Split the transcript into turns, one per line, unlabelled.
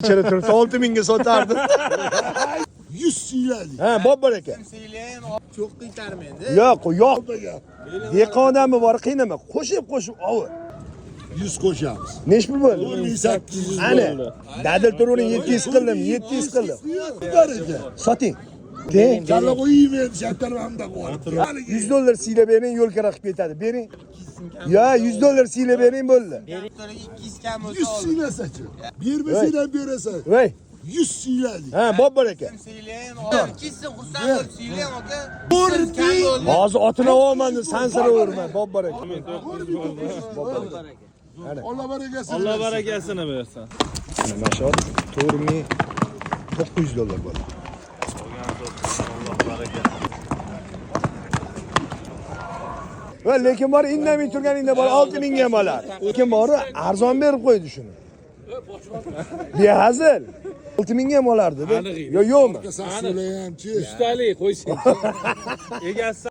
İçeri tursa 6 mingga sotardi.
100 siyladi.
Ha, bobbar aka.
Çok qaytarmaydi.
Yo'q, yo'q. Dehqon bor, qiynama. Qo'shib ovi.
100 ko'shamiz.
Nech pul bo'ldi?
1800
Ana. Dadil turuvni 700 qildim, 700 qildim.
Baraka.
Soting. De.
Kalla qo'ymayman, shattarmamda bor.
$100 siylab bering, yo'l kira qilib ketadi. Bering. Ya $100 siylab bering bo'ldi.
200 kam
100 siylasachi. Bermasanglar berasan.
Voy.
100 siyladi.
Ha, bobbar aka.
Siylayin, ikisi xursand bo'lib siylayin aka.
Hozir otini olman, sansiraverman, bobbar aka.
Allah barakasini.
Allah barakasini bersin.
Mashot $4900 bo'ldi. Va lekin bor indamay turganingda bor 6000 ga ham olar. Lekin bor arzon berib qo'ydi shuni. Behazil. 6000 ga ham olardi-da. Yo yo'qmi?
So'layamchi.
Ustalik qo'ysin. Egasi